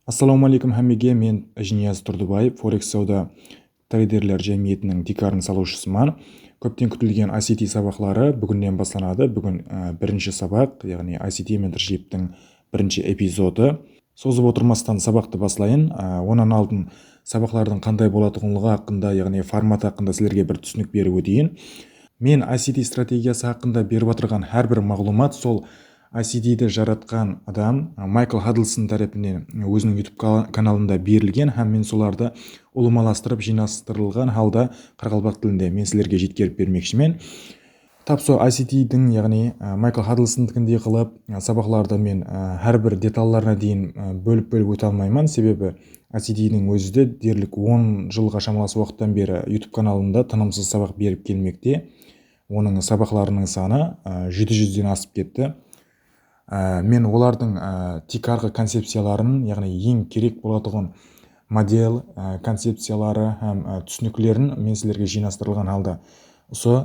Ассалаумағалейкум хаммеге, мен Әжінияз Тұрдыбаев, Форекс сауда трейдерлер жәмиетінің тикарын салушысыман. Көптен күтілген ICT сабақлары бүгіннен басталады. Бүгін бірінші сабақ, яғни ICT менторшиптің бірінші эпизоды. Созып отырмастан сабақты баслайын. Онан алдын сабақлардың қандай болатындығы хақында, яғни формат хақында сіздерге бір түсінік беріп өтейін. Мен ICT стратегиясы хақында беріп отырған әрбір мағлұмат сол ICT-ді жаратқан адам Майкл Хаддлсон тарапынан өзінің YouTube каналында берілген, һәм мен соларды ұлымаластырып жинастырылған халда қарақалпақ тілінде мен сіздерге жеткеріп бермекшімін. Тап сол ICT-дің, яғни Майкл Хаддлсондікіндей қылып сабақларды мен әрбір деталларына дейін бөліп өте алмаймын, себебі ICT-дің өзі де дерлік 10 жылға шамалас уақыттан бері YouTube каналында тынымсыз сабақ беріп келмекте. Оның сабақларының саны 700-ден асып кетті. Мен олардың тикарғы концепцияларын, яғни ең керек болатығын модель концепциялары һәм түсінікілерін мен сіздерге жинастырылған халда осы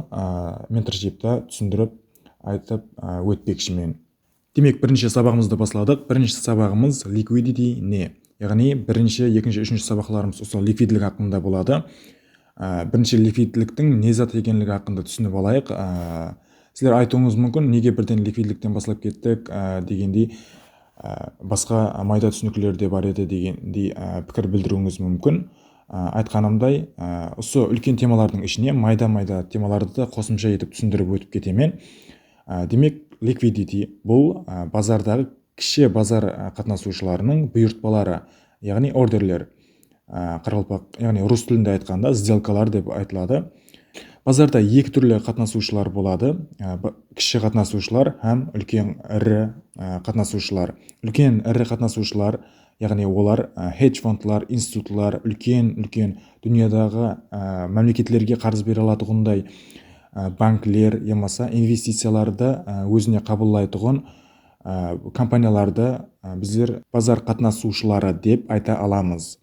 менторшипта түсіндіріп айтып өтпекшімін. Демек, бірінші сабағымызды басладық. Бірінші сабағымыз liquidity не? Яғни бірінші, екінші, үшінші сабақларымыз осы ликвидлік хақында болады. Бірінші ликвидліктің не зат екенлігі хақында түсініп алайық. Сіздер айтуыңыз мүмкін, неге бірден ликвидліктен басылып кеттік дегендей басқа майда түсінікілер де бар еді дегендей пікір білдіруіңіз мүмкін. Айтқанымдай, осы үлкен темалардың ішіне майда темаларды да қосымша етіп түсіндіріп өтіп кетемін. Демек, liquidity бұл базардағы кіші базар қатынасушыларының бұйыртпалары, яғни ордерлер. Қарақалпақ, яғни орыс тілінде айтқанда сделкалар деп айтылады. Базарда екі түрлі қатынасушылар болады: кіші қатынасушылар һәм үлкен ірі қатынасушылар. Үлкен ірі қатынасушылар, яғни олар хедж фондтар, институтлар, үлкен дүниядағы мемлекеттерге қарыз бере алатығындай банклер, ямаса инвестицияларды өзіне қабылдайтұғын компанияларды біздер базар қатынасушылары деп айта аламыз.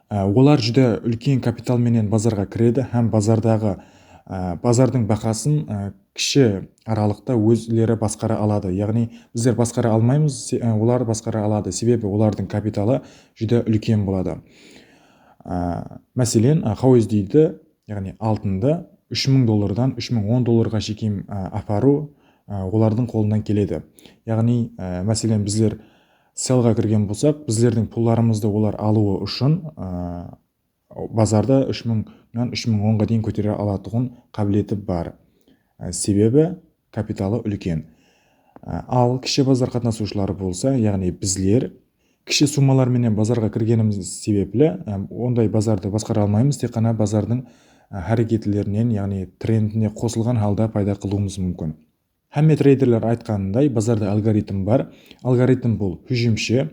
Олар жүді үлкен капиталменен базарға кіреді һәм базардың бақасын кіші аралықта өзлері басқара алады. Яғни біздер басқара алмаймыз, олар басқара алады, себебі олардың капиталы жүді үлкен болады. Мәселен, хауыздейді, яғни алтынды $3000-дан $3010 шекем апару олардың қолынан келеді. Яғни мәселен біздер селға кірген болсақ, біздердің пулларымызды олар алуы үшін базарда 3000-нан 3010-ға дейін көтере алатығын қабілеті бар. Себебі капиталы үлкен. Ал кіші базар қатынасушылары болса, яғни біздер кіші суммаларменен базарға кіргеніміз себеплі ондай базарды басқара алмаймыз, тек қана базардың әрекетлерінен, яғни трендіне қосылған халда пайда қылуымыз мүмкін. Һәмме трейдерлер айтқанындай, базарда алгоритм бар. Алгоритм бұл хүжімші,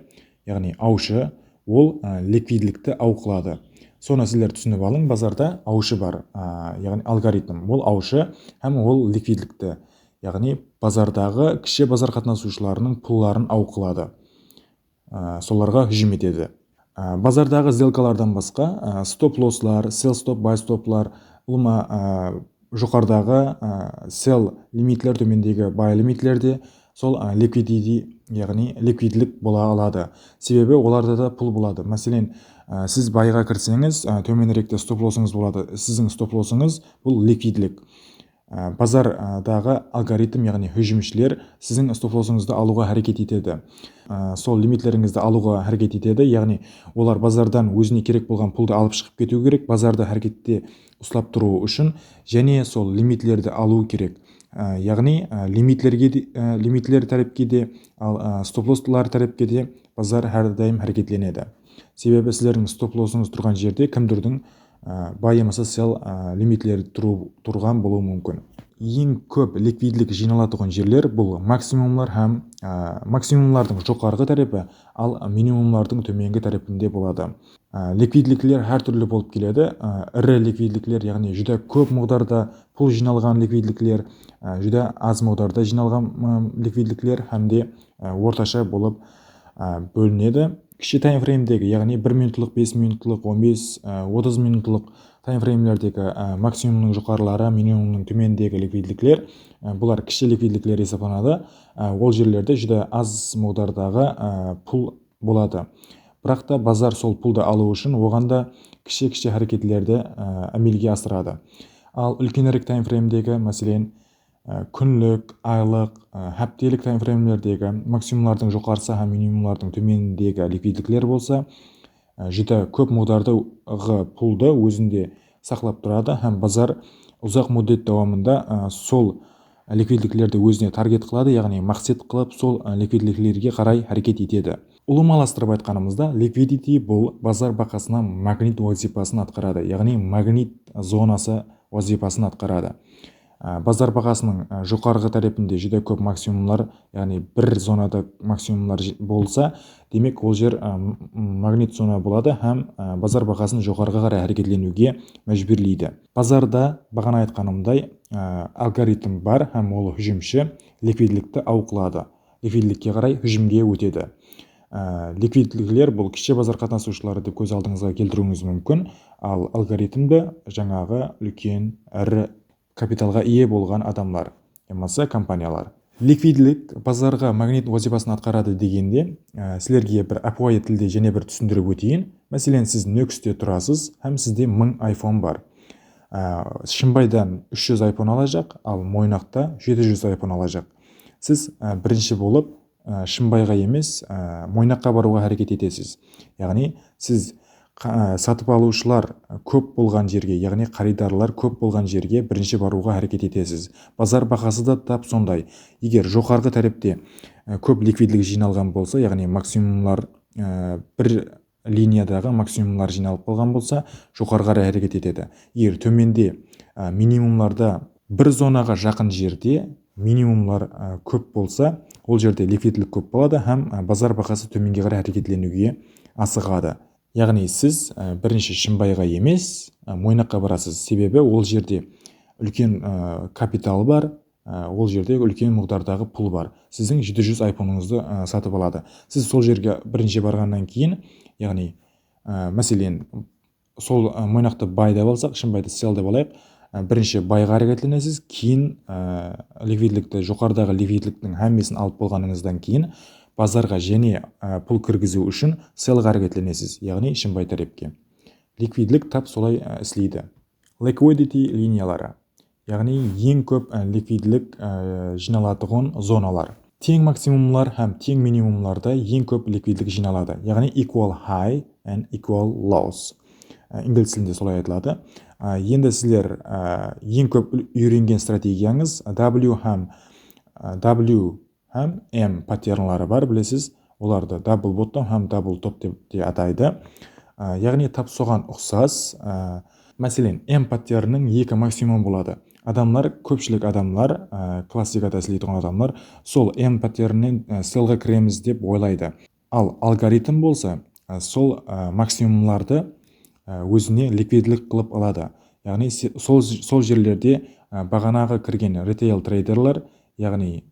яғни аушы, ол ликвидлікті ауқылады. Соны сіздер түсініп алың, базарда аушы бар, яғни алгоритм, ол аушы һәм ол ликвидлікті, яғни базардағы кіші базар қатынасушыларының пулларын ауқылады, соларға хүжім етеді. Базардағы сделкалардан басқа стоп-лосслар, sell-stop, buy-stoplар, жоғардағы sell лимитлер, төмендегі buy лимитлерде сол liquidity, яғни ликвидлік бола алады. Себебі оларда да пул болады. Мәселен, сіз байға кірсеңіз, төменіректе стоп-лоссыңыз болады. Сіздің стоп-лоссыңыз бұл ликвидлік. Базардағы алгоритм, яғни хүжімшілер сіздің стоп-лоссыңызды алуға әрекет етеді. Сол лимитлеріңізді алуға әрекет етеді, яғни олар базардан өзіне керек болған пулды алып шығып кету керек, базарда әрекетте ұстап тұру үшін, және сол лимитлерді алу керек. Яғни лимитлер тәріпке де, стоп-лосслар тәріпке де базар әрдайым әрекетленеді. Себебі сіздердің стоп-лоссыңыз тұрған жерде кімдірдің байымасы сел лимитлері тұрған болуы мүмкін. Ең көп ликвидлік жиналатығын жерлер бұл максимумлар һәм максимумлардың жоғарғы тәріпі, ал минимумлардың төменгі тәріпінде болады. Ликвидліклер әр түрлі болып келеді. Ірі ликвидліклер, яғни жүді көп мағдарда пул жиналған ликвидліклер, жүді аз мағдарда жиналған ликвидліклер һәмде орташа болып бөлінеді. Кіші таймфреймдегі, яғни 1 минутлық, 5 минутлық, 15-30 минутлық таймфреймлердегі максимумның жоғарылары, минимумның төмендегі ликвидліклер, бұлар кіші ликвидліклер есептелінеді. Ол жерлерде жүді аз мағдардағы пул болады. бірақ та базар сол пулды алу үшін оған да кіші әрекетлерді әмелге асырады. Ал үлкенірек таймфреймдегі, мәселен күнлік, айлық, хәптелік таймфреймлердегі максимумлардың жоғарысы һәм минимумлардың төменіндегі ликвидтіліктер болса, жүті көп мудардағы пулды өзінде сақлап тұрады һәм базар ұзақ муддет давамында сол ликвидтіліктерді өзіне таргет қылады, яғни мақсат қылып сол ликвидтіліктерге қарай әрекет етеді. Ұлымаластырып айтқанымызда, ликвидити бұл базар бақасына магнит вазипасын атқарады, яғни магнит зонасы вазипасын атқарады. Базар бағасының жоғарғы тарапында жүде көп максимумлар, яғни бір зонада максимумлар болса, демек ол жер магнит зона болады һәм базар бағасын жоғарғы қарай әрекетленуге мәжбүрлейді. Базарда бағана айтқанымдай алгоритм бар һәм ол хүжімші ликвидтілікті ауқылады, ликвидтілікке қарай хүжімге өтеді. Ликвидтіліктер бұл кіші базар қатынасушылары деп көз алдыңызға келтіруіңіз мүмкін, ал алгоритмді жаңағы үлкен ірі капиталға ие болған адамдар, емасы компаниялар. Ликвидлік базарға магнит вазипасын атқарады дегенде, сілерге бір апуайы тілде және бір түсіндіріп өтейін. Мәселен, сіз Нөкісте тұрасыз һәм сізде 1000 iPhone бар. Шымбайдан 300 iPhone алажақ, ал Мойнақта 700 iPhone алажақ. Сіз бірінші болып Шымбайға емес, Мойнаққа баруға әрекет етесіз. Яғни, сіз сатып алушылар көп болған жерге, яғни қаридарлар көп болған жерге бірінші баруға әрекет етесіз. Базар бағасы да тап сондай. Егер жоғарғы тарапте көп ликвидлік жиналған болса, яғни максимумлар бір линиядағы максимумлар жиналып қалған болса, жоғарғы қарай әрекет етеді. Егер төменде минимумларда бір зонаға жақын жерде минимумлар көп болса, ол жерде ликвидлік көп болады һәм базар бағасы төменге қарай әрекетленуге асығады. Яғни сіз бірінші Шымбайға емес, Мойнаққа барасыз. Себебі ол жерде үлкен капитал бар, ол жерде үлкен мудардағы пул бар. Сіздің 700 iPhone-ыңызды сатып алады. Сіз сол жерге бірінші барғаннан кейін, яғни мәселен, сол Мойнақты бай деп алсақ, Шымбайды сел деп алайық, бірінші байға әрекетленесіз, кейін ликвидлікті, жоғарыдағы ликвидліктің әммесін алып болғаныңыздан кейін базарға және пул кіргізу үшін селға әрекетленесіз, яғни Шымбай тарапке. Ликвидлік тап солай істейді. Liquidity линиялары, яғни ең көп ликвидлік жиналатығын зоналар. Тең максимумлар һәм тең минимумларда ең көп ликвидлік жиналады, яғни equal high and equal lows. Инглиз тілінде солай айтылады. Енді сіздер ең көп үйренген стратегияңыз W һәм M паттернлары бар, білесіз, оларды double bottom һәм double top деп те атайды. Яғни тап соған ұқсас, мәселен, M паттернның екі максимум болады. Көпшілік адамлар, классикада істейтін адамлар, сол M паттерннен селға кіреміз деп ойлайды. Ал алгоритм болса, сол максимумларды өзіне ликвидлік қылып алады. Яғни сол жерлерде бағанағы кірген ритейл трейдерлар, яғни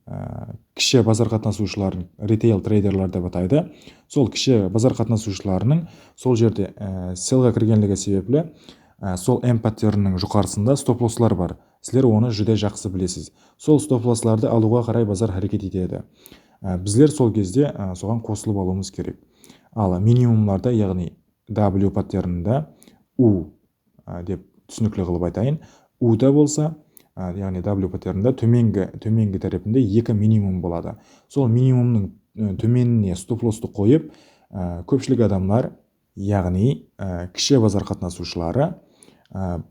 кіші базар қатынасушыларын ритейл трейдерлар деп атайды. Сол кіші базар қатынасушыларының сол жерде селға кіргенлігі себеплі сол M паттернның жоғарысында стоп-лосслар бар. Сіздер оны жүде жақсы білесіз. Сол стоп-лоссларды алуға қарай базар әрекет етеді. Біздер сол кезде соған қосылып алуымыз керек. Ал минимумларда, яғни W паттернында U деп түсінікті қылып айтайын. U-да болса, яғни W паттернында төменгі тарапында екі минимум болады. Сол минимумның төменіне стоп-лоссты қойып, көпшілік адамлар, яғни кіші базар қатынасушылары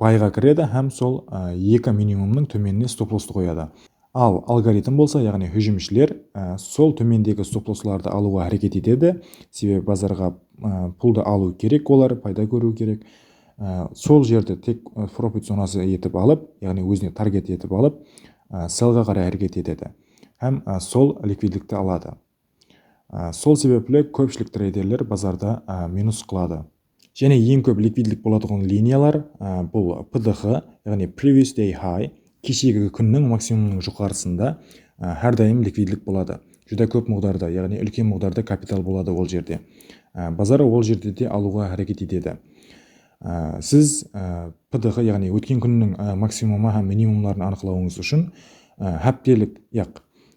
байға кіреді һәм сол екі минимумның төменіне стоп-лоссты қояды. Ал алгоритм болса, яғни хүжімшілер сол төмендегі стоп-лоссларды алуға әрекет етеді. Себебі базарға пулды алу керек, олар пайда көру керек. Сол жерді тек профит зонасы етіп алып, яғни өзіне таргет етіп алып, селға қарай әрекет етеді. Һәм сол ликвидлікті алады. Сол себеплі көпшілік трейдерлер базарда минус қылады. Және ең көп ликвидлік болатығын линиялар бұл PDH, яғни Previous Day High, кешегі күннің максимумның жоғарысында әрдайым ликвидлік болады. Жүда көп мударда, яғни үлкен мударда капитал болады ол жерде. Базар ол жерде де алуға әрекет етеді. Сіз PDH, яғни өткен күннің максимумы һәм минимумларын анықтауыңыз үшін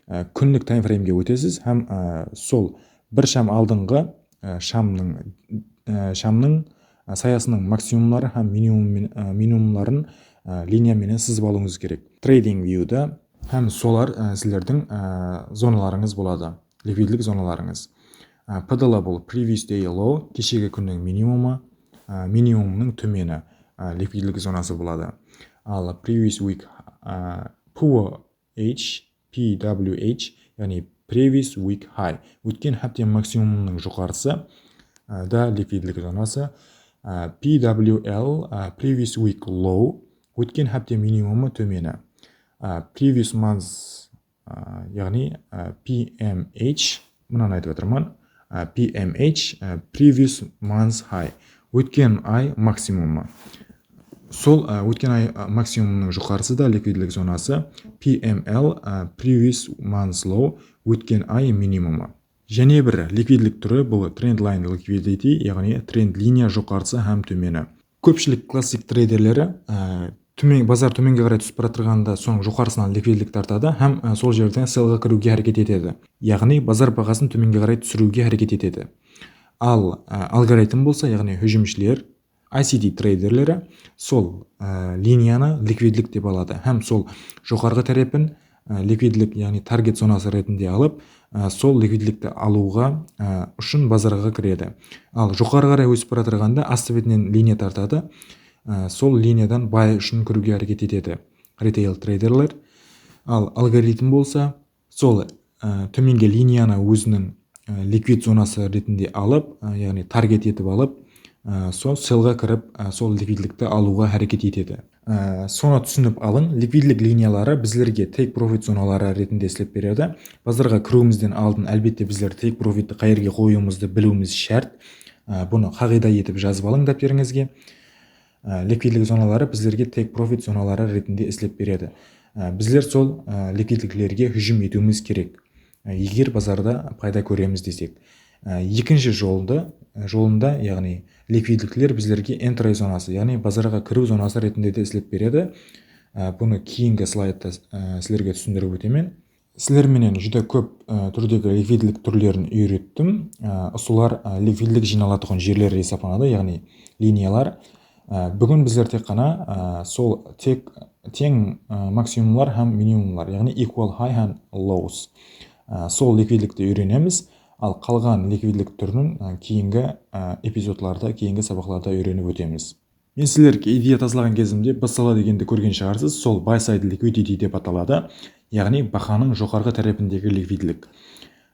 күнлік таймфреймге өтесіз һәм сол бір шам алдыңғы шамның саясының максимумлары һәм минимумларын линияменен сызып алуыңыз керек. Trading view'да һәм солар сіздердің зоналарыңыз болады, ликвидлік зоналарыңыз. PDL бұл previous day low, кешегі күннің минимумы, минимумның төмені ликвидлік зонасы болады. Ал previous week PWH, яғни previous week high, өткен хәптен максимумның жоғарысы да ликвидлік зонасы. PWL previous week low, өткен хәптен минимумы төмені. Previous month, яғни PMH, мұнан айтып отырмын. PMH previous month high, өткен ай максимумы. Сол өткен ай максимумның жоғарысы да ликвидлік зонасы. PML previous month low, өткен ай минимумы. Және бір ликвидлік түрі бұл trendline liquidity, яғни тренд линия жоғарысы һәм төмені. Көпшілік классик трейдерлері базар төменге қарай түсіп бара тұрғанда соның жоғарысынан ликвидлік тартады һәм сол жерден селға кіруге әрекет етеді. Яғни базар бағасын төменге қарай түсіруге әрекет етеді. Ал алгоритм болса, яғни hüжімшілер, ICT трейдерлері сол линияны ликвидлік деп алады һәм сол жоғарғы тарапын ликвидлік, яғни таргет зонасы ретінде алып, сол ликвидлікті алуға үшін базарға кіреді. Ал жоғары қарай өсіп бара тұрғанда асты бетінен линия тартады, сол линиядан бай үшін кіруге әрекет етеді ритейл трейдерлер. Ал алгоритм болса, сол төменге линияны өзінің ликвид зонасы ретінде алып, яғни таргет етіп алып, сол селға кіріп, сол ликвидлікті алуға әрекет етеді. Соны түсініп алың, ликвидлік линиялары біздерге take profit зоналары ретінде істеп береді. Базарға кіруімізден алдын әлбетте біздер take profitті қай жерге қоюымызды білуіміз шарт. Бұны қағида етіп жазып алың дәптеріңізге. Ликвидлік зоналары біздерге take profit зоналары ретінде істеп береді. Біздер сол ликвидліктерге hüжім етуіміз керек, егер базарда пайда көреміз десек. Екінші жолында, яғни ликвидліктер біздерге entry зонасы, яғни базарға кіру зонасы ретінде де істеп береді. Бұны кейінгі слайдта сіздерге түсіндіріп өтемін. Сіздерменен жүдә көп түрдегі ликвидлік түрлерін үйреттім. Солар ликвидлік жиналатығын жерлер есапланады, яғни линиялар. Бүгін біздер тек қана сол тең максимумлар һәм минимумлар, яғни equal high һәм lows, сол ликвидлікті үйренеміз. Ал қалған ликвидлік түрінің кейінгі эпизодларда, кейінгі сабақларда үйреніп өтеміз. Мен сіздерге идея тазалаған кезімде BSL дегенді көрген шығарсыз, сол buy side liquidity деп аталады, яғни бағаның жоғарғы тарапындегі ликвидлік.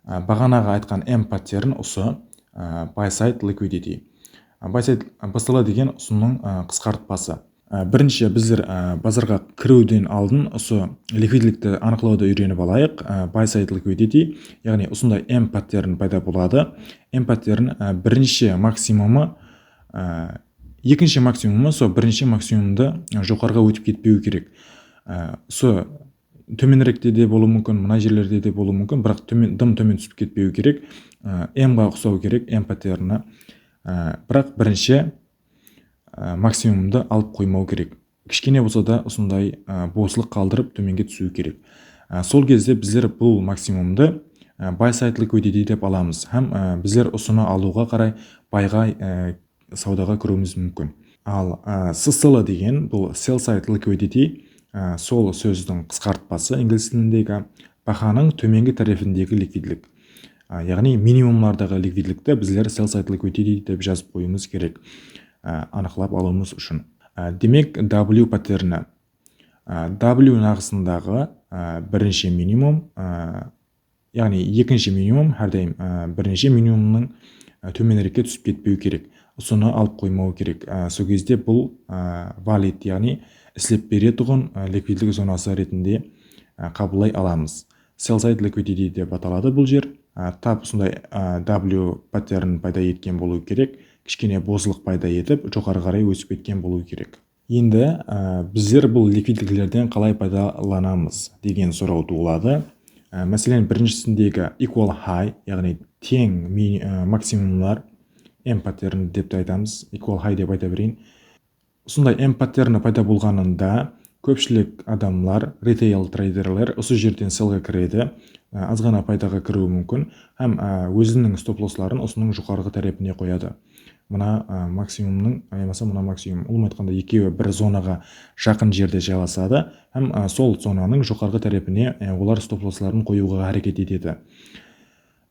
Бағанаға айтқан M паттерн ұсы buy side liquidity. BSL деген ұсының қысқартпасы. Бірінші біздер базарға кіруден алдын ұсы ликвидлікті анықлауды үйреніп алайық. Buy side liquidity, яғни ұсындай M паттерн пайда болады. M паттерн бірінші максимумы, екінші максимумы со бірінші максимумды жоғарға өтіп кетпеу керек. Со төменіректе де болуы мүмкін, мына жерлерде де болуы мүмкін, бірақ төмен түсіп кетпеу керек. M-ға ұқсау керек, M паттерні. Бірақ бірінші максимумды алып қоймау керек. Кішкене болса да осындай босылық қалдырып төменге түсу керек. Сол кезде біздер бұл максимумды buy side liquidity деп аламыз. Һәм біздер осыны алуға қарай байға саудаға кіруіміз мүмкін. Ал SSL деген бұл sell side liquidity, сол сөздің қысқартпасы инглиз тіліндегі бағаның төменгі тарифіндегі ликвидлік. Яғни минимумлардағы ликвидлікті біздер sell side liquidity деп жазып қоюымыз керек, анықлап алуымыз үшін. Демек W паттерні. W нағысындағы бірінші минимум, яғни екінші минимум әрдайым бірінші минимумның төменірекке түсіп кетпеу керек. Осыны алып қоймау керек. Сол кезде бұл valid, яғни істеп беретұғын ликвидлік зонасы ретінде қабылдай аламыз. Sell side liquidity деп аталады бұл жер. Тап осындай W паттерн пайда еткен болу керек. Кішкене бозылық пайда етіп, жоғары қарай өсіп кеткен болу керек. Енді біздер бұл ликвидліктерден қалай пайдаланамыз деген сұрау туылады. Мәселен, біріншісіндегі equal high, яғни тең максимумлар M паттерн деп айтамыз, equal high деп айта берейін. Осындай M паттерні пайда болғанында көпшілік адамлар, ритейл трейдерлер осы жерден селға кіреді, аз ғана пайдаға кіруі мүмкін, һәм өзінің стоп лоссларын осының жоғарғы тарапіне қояды. Мына максимумның, аймаса мына максимум, ұлым айтқанда екеуі бір зонаға жақын жерде жайласады, һәм сол зонаның жоғарғы тарапіне олар стоп лоссларын қоюға әрекет етеді.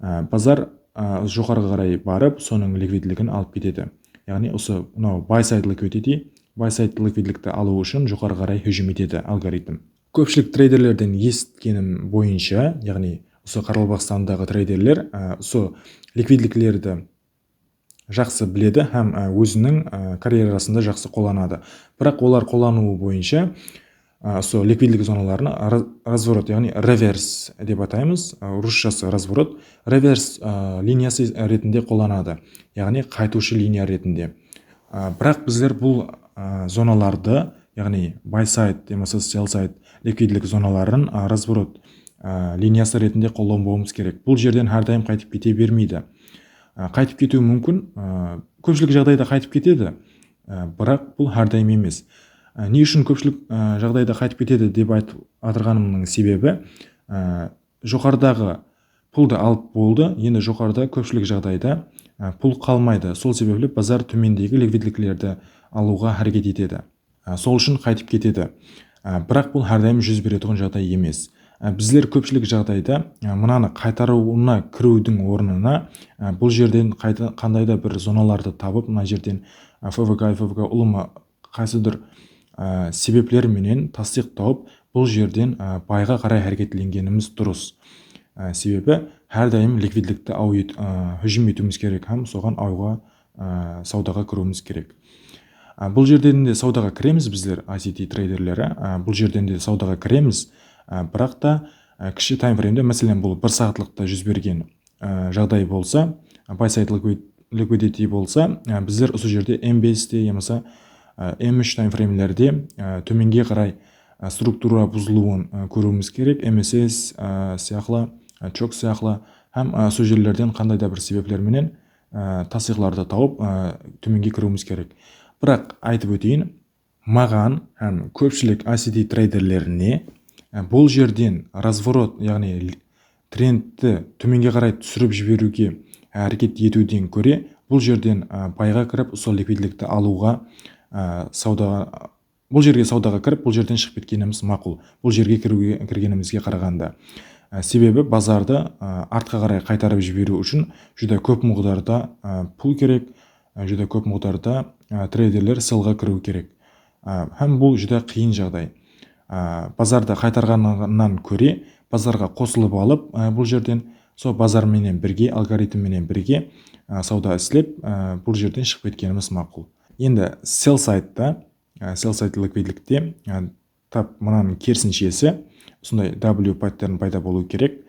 Базар жоғарғы қарай барып, соның ликвидлігін алып кетеді. Яғни осы мынау buy side liquidity, buy side ликвидлікті алу үшін жоғарғы қарай hüжім етеді алгоритм. Көпшілік трейдерлерден естігенім бойынша, яғни осы Қаралбақстандағы трейдерлер осы ликвидліклерді жақсы біледі һәм өзінің карьерасында жақсы қолданады. Бірақ олар қолдануы бойынша осы ликвидлік зоналарын разворот, яғни реверс деп атаймыз, орысшасы разворот, реверс линиясы ретінде қолданады, яғни қайтушы линия ретінде. Бірақ біздер бұл зоналарды, яғни buy side немесе sell side ликвидлік зоналарын разворот линиясы ретінде қолданбауымыз керек. Бұл жерден әрдайым қайтып кете бермейді. Қайтып кетуі мүмкін, көпшілік жағдайда қайтып кетеді, бірақ бұл әрдайым емес. Не үшін көпшілік жағдайда қайтып кетеді деп айтырғанымның себебі, жоғарыдағы пулды алып болды, енді жоғарыда көпшілік жағдайда пул қалмайды. Сол себеплі базар төмендегі ликвидліклерді алуға әрекет етеді. Сол үшін қайтып кетеді. Бірақ бұл әрдайым жүз беретін жағдай емес. Біздер көпшілік жағдайда мынаны қайтаруына кірудің орнына бұл жерден қандай да бір зоналарды табып, мына жерден ФВК ұлымы қайсыдыр себеплер менен тасдиқ тауып, бұл жерден байға қарай әрекетленгеніміз дұрыс. Себебі әрдайым ликвидлікті hüжім етуіміз керек, һәм соған ауға саудаға кіруіміз керек. Бұл жерден де саудаға кіреміз біздер, ICT трейдерлері, бұл жерден де саудаға кіреміз, бірақ та кіші таймфреймде, мәселен бұл 1 сағатлықта жүз берген жағдай болса, buy side liquidity болса, біздер осы жерде M5-те, емесе M3 таймфреймлерде төменге қарай структура бұзылуын көруіміз керек, MSS сияқлы, чок сияқлы, һәм сол жерлерден қандай да бір себеплерменен тасиқларды тауып төменге кіруіміз керек. Бірақ айтып өтейін, маған һәм көпшілік ICT трейдерлеріне бұл жерден разворот, яғни трендті төменге қарай түсіріп жіберуге әрекет етуден көре, бұл жерден байға кіріп, сол ликвидлікті алуға бұл жерге саудаға кіріп, бұл жерден шығып кеткеніміз мақұл. Бұл жерге кіргенімізге қарағанда. Себебі базарды артқа қарай қайтарып жіберу үшін жүді көп мұғдарда пул керек, жүді көп мұғдарда трейдерлер селға кіру керек. Һәм бұл жүді қиын жағдай. Базарды қайтарғаннан көре, базарға қосылып алып, бұл жерден сол базарменен бірге, алгоритмменен бірге сауда істеп, бұл жерден шығып кеткеніміз мақұл. Енді sell side ликвидлікте тап мынаның керісіншесі, сондай W паттерн пайда болу керек,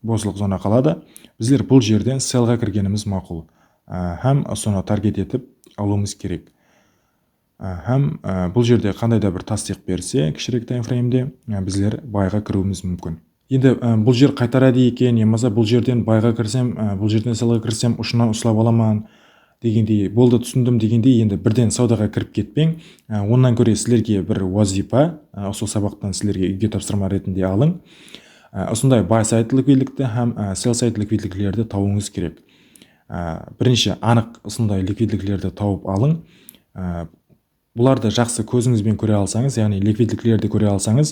босылық зона қалады. Біздер бұл жерден sellға кіргеніміз мақұл, һәм соны таргет етіп алуымыз керек. Һәм бұл жерде қандай да бір тасдиқ берсе, кішірек таймфреймде біздер байға кіруіміз мүмкін. Енді бұл жер қайтарады екен, емаса бұл жерден байға кірсем, бұл жерден селға кірсем, ұшынан ұстап аламан дегендей, болды түсіндім дегендей, енді бірден саудаға кіріп кетпең. Оннан көре сілерге бір уазипа, осы сабақтан сілерге үйге тапсырма ретінде алың. Осындай buy side ликвидлікті һәм sell side ликвидліклерді тауыңыз керек. Бірінші анық осындай ликвидліклерді тауып алың. Бұларды жақсы көзіңізбен көре алсаңыз, яғни ликвидліклерді көре алсаңыз,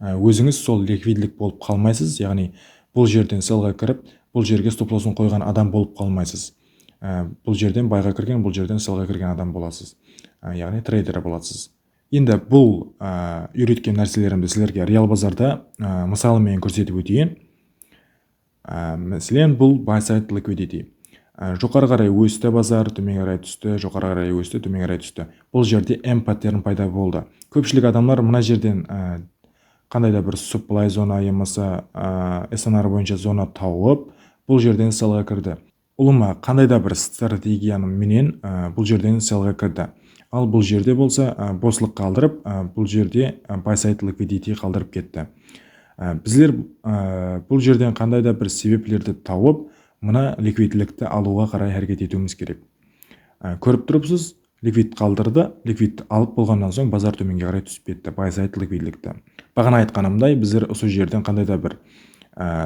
өзіңіз сол ликвидлік болып қалмайсыз, яғни бұл жерден селға кіріп, бұл жерге стоп лоссын қойған адам болып қалмайсыз. Бұл жерден байға кірген, бұл жерден селға кірген адам боласыз, яғни трейдер боласыз. Енді бұл үйреткен нәрселерімді сілерге реал базарда мысалымен көрсетіп өтейін. Мәселен, бұл buy side liquidity. Жоғары қарай өсті базар, төмен қарай түсті, жоғары қарай өсті, төмен қарай түсті. Бұл жерде M паттерн пайда болды. Көпшілік адамлар мына жерден қандай да бір supply зона, емаса SNR бойынша зона тауып, бұл жерден селға кірді. Ұлыма қандай да бір стратегияның менен бұл жерден селға кірді. Ал бұл жерде болса босылық қалдырып, бұл жерде buy side liquidity қалдырып кетті. Біздер бұл жерден қандай да бір себеплерді тауып, мына ликвидлікті алуға қарай әрекет етуіміз керек. Көріп тұрыпсыз, ликвид қалдырды, ликвидті алып болғаннан соң базар төменге қарай түсіп кетті, байсайд ликвидлікті. Бағана айтқанымдай біздер осы жерден қандай да бір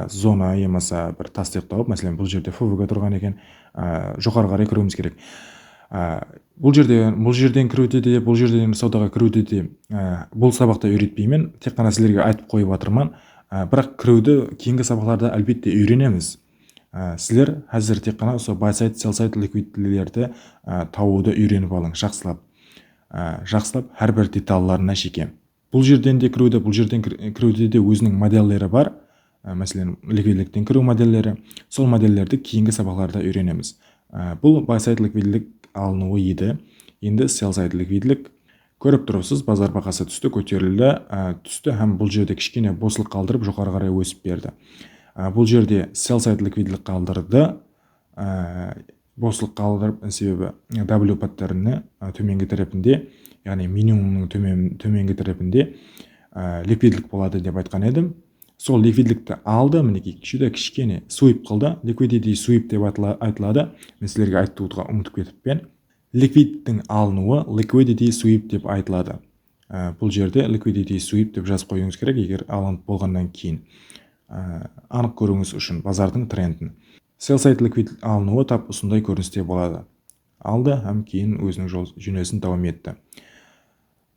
зона емаса бір тастық тауып, мәселен бұл жерде ФВГ тұрған екен, жоғары қарай кіруіміз керек. Бұл жерден кіруде де, бұл жерден саудаға кіруде де бұл сабақта үйретпеймін, тек қана сіздерге айтып қойып жатырмын. Бірақ кіруді кейінгі сабақтарда әлбетте үйренеміз. Сіздер қазір тек қана осы buy-side, sell-side ликвидтілерді таууды үйреніп алың, жақсылап әрбір деталларына жеке. Бұл жерден де кіруді, бұл жерден кіруде де өзінің модельдері бар. Мәселен, ликвидліктен кіру модельдері, сол модельдерді кейінгі сабақтарда үйренеміз. Бұл buy-side ликвидлік алынуы еді. Енді sell-side ликвидлік. Көріп тұрсыз, базар бағасы түсті, көтерілді, түсті, һәм бұл жерде кішкене босылық қалдырып, жоғары қарай өсіп берді. Бұл жерде sell-side ликвидлік қалдырды, босылық қалдырып, себебі W паттерні төменгі тарапында, яғни минимумның төменгі тарапында ликвидлік болады деп айтқан едім. Сол ликвидлікті алды, мінекей кішкене суип қылды, liquidity sweep деп айтылады. Мен сіздерге айтуға ұмытып кетіппен. Ликвидтің алынуы liquidity sweep деп айтылады. Бұл жерде liquidity sweep деп жазып қоюыңыз керек, егер алынып болғаннан кейін анық көруіңіз үшін базардың трендін. Sell-side ликвид алынуы тап осындай көріністе болады. Алды, һәм кейін өзінің жөнесін давам етті.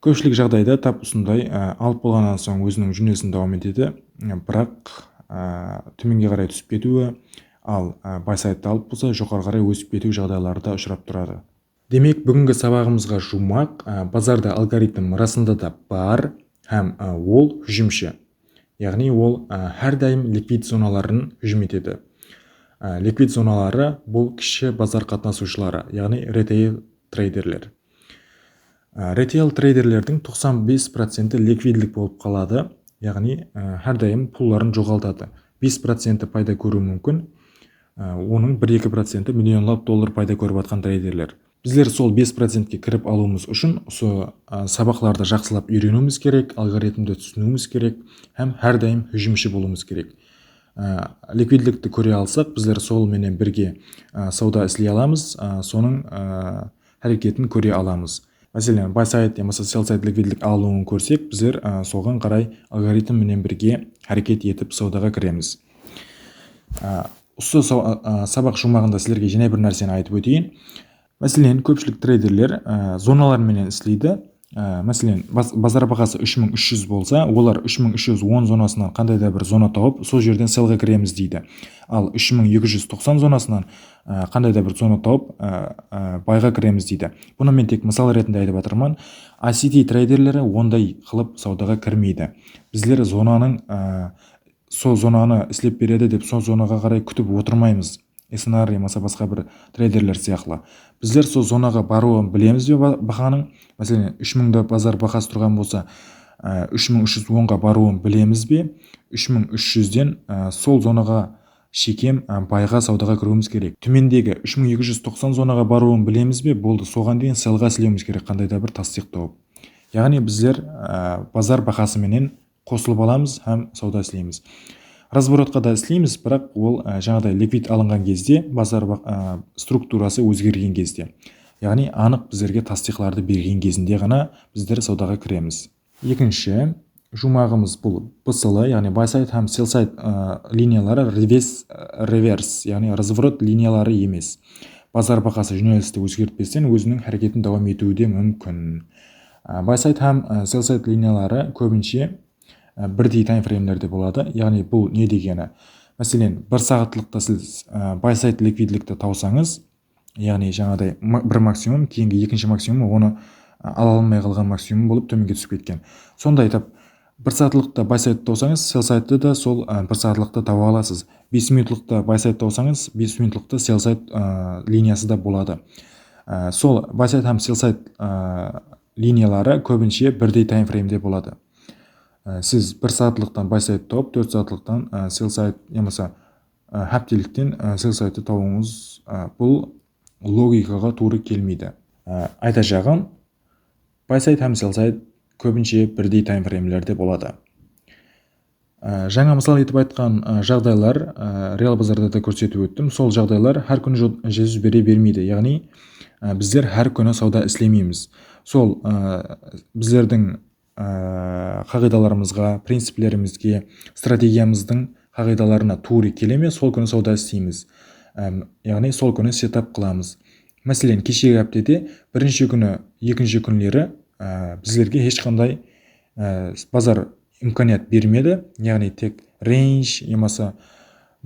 Көпшілік жағдайда тап осындай алып болғаннан соң өзінің жөнесін давам етеді, бірақ төменге қарай түсіп кетуі, ал buy-side'ды алып болса жоғары қарай өсіп кету жағдайларда ұшырап тұрады. Демек, бүгінгі сабағымызға жұмақ, базарда алгоритм расында да бар, һәм ол hüjümші. Яғни ол әрдайым ликвид зоналарын hüjüm етеді. Ликвид зоналары бұл кіші базар қатынасушылары, яғни retail трейдерлер. Retail трейдерлердің 95% ликвидлік болып қалады, яғни әрдайым пулларын жоғалтады. 5% пайда көру мүмкін, оның 1-2% миллионлап доллар пайда көріп атқан трейдерлер. Біздер сол 5%-ке кіріп алуымыз үшін сабақларды жақсылап үйренуіміз керек, алгоритмді түсінуіміз керек, һәм әрдайым hüjümші болуымыз керек. Ликвидлікті көре алсақ, біздер сол менен бірге сауда істей аламыз, соның әрекетін көре аламыз. Мәселен, buy-side немесе sell-side ликвидлік алуын көрсек, біздер соған қарай алгоритм менен бірге әрекет етіп саудаға кіреміз. Осы сабақ жұмағында сіздерге және бір нәрсені айтып өтейін. Мәселен, көпшілік трейдерлер зоналар менен істейді. Мәселен, базар бағасы 3300 болса, олар 3310 зонасынан қандай да бір зона тауып, сол жерден селға кіреміз дейді. Ал 3290 зонасынан қандай да бір зона тауып, байға кіреміз дейді. Бұны мен тек мысал ретінде айтып жатырмын. ICT трейдерлері ондай қылып саудаға кірмейді. Біздер сол зонаны істеп береді деп сол зонаға қарай күтіп отырмаймыз. Сценарий маса басқа бір трейдерлер сияқты. Біздер сол зонаға баруын білеміз бе бағаның? Мәселен, 3000-да базар бағасы тұрған болса, 3310-ға баруын білеміз бе? 3300-ден сол зонаға шекем байға саудаға кіруіміз керек. Төмендегі 3290 зонаға баруын білеміз бе? Болды, соған дейін селға істеуіміз керек, қандай да бір тастық тауып. Яғни біздер базар бағасы менен қосылып аламыз һәм сауда істейміз. Разворотқа да істейміз, бірақ ол жаңағыдай ликвид алынған кезде, базар структурасы өзгерген кезде. Яғни анық біздерге тастиқларды берген кезінде ғана біздер саудаға кіреміз. Екінші жұмағымыз бұл BSL, яғни buy-side һәм sell-side линиялары реверс, яғни разворот линиялары емес. Базар бағасы жөнелісті өзгертпестен өзінің әрекетін давам етуі де мүмкін. Buy-side һәм sell-side линиялары көбінше бірдей таймфреймдерде болады. Яғни бұл не дегені? Мәселен, бір сағаттылықта сіз buy-side ликвидлікті таусаңыз, яғни жаңадай бір максимум, кейінгі екінші максимум оны ала алмай қалған максимум болып төменге түсіп кеткен. Сонда айтып, бір сағаттылықта buy-side таусаңыз, sell-side'ды да сол бір сағаттылықта таба аласыз. 5 минутлықта buy-side таусаңыз, 5 минутлықта sell-side линиясы да болады. Сол buy-side һәм sell-side линиялары көбінше бірдей таймфреймде болады. Сіз бір сағаттылықтан buy-side тауып, 4 сағаттылықтан sell-side немесе хәптеліктен sell-side'ды тауыңыз, бұл логикаға туры келмейді. Айта жағын, buy-side һәм sell-side көбінше бірдей таймфреймлерде болады. Жаңа мысал етіп айтқан жағдайлар реал базарда да көрсетіп өттім. Сол жағдайлар әр күн жүз бере бермейді. Яғни біздер әр күні сауда істемейміз. Сол біздердің қағидаларымызға, принциплерімізге, стратегиямыздың қағидаларына тура келе ме, сол күні сауда істейміз. Яғни сол күні сетап қыламыз. Мәселен, кешегі аптеде бірінші күні, екінші күнлері біздерге ешқандай базар имканият бермеді. Яғни тек рейндж, емаса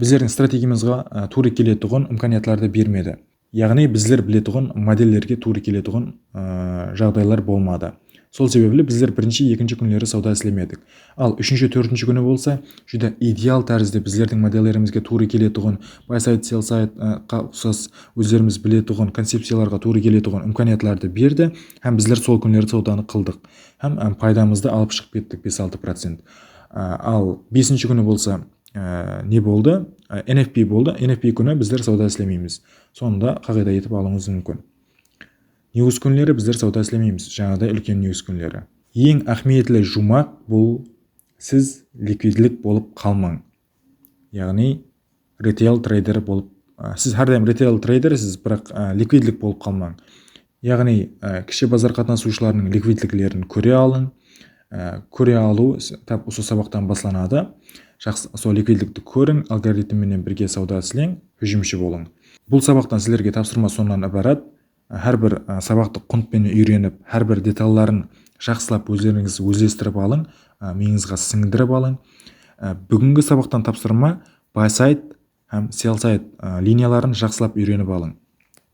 біздердің стратегиямызға тура келетұғын имканиятларды бермеді. Яғни біздер білетұғын модельдерге тура келетұғын жағдайлар болмады. Сол себеплі біздер бірінші, екінші күнлері сауда істемедік. Ал үшінші, төртінші күні болса, жүді идеал тәрізді біздердің модельдерімізге тура келетұғын, buy side, sell side ұқсас өздеріміз білетұғын концепцияларға тура келетұғын имканиятларды берді, һәм біздер сол күнлері сауданы қылдық. Һәм пайдамызды алып шығып кеттік 5-6%. Ал бесінші күні болса, не болды? NFP болды. NFP күні біздер сауда істемейміз. Сонда қағида етіп алуыңыз мүмкін. Неуіз күнлері біздер сауда істемейміз. Жаңағыдай үлкен неуіз күнлері. Ең ахметлі жұмақ бұл сіз ликвидлік болып қалмаң. Яғни ритейл трейдер болып, сіз әрдайым ритейл трейдерсіз, бірақ ликвидлік болып қалмаң. Яғни кіші базар қатынасушыларының ликвидліклерін көре алың. Көре алу тап осы сабақтан басланады. Сол ликвидлікті көрің, алгоритмменен бірге сауда істең, хүжімші болың. Бұл сабақтан сіздерге тапсырма сонан ібарат. Әрбір сабақты құнтпен үйреніп, әрбір деталларын жақсылап өздеріңіз өзлестіріп алың, миыңызға сіңдіріп алың. Бүгінгі сабақтан тапсырма buy side һәм sell side линияларын жақсылап үйреніп алың.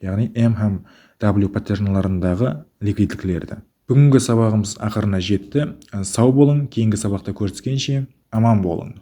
Яғни M һәм W паттерналарындағы ликвидліклерді. Бүгінгі сабағымыз ақырына жетті. Сау болың, кейінгі сабақта көріскенше аман болың.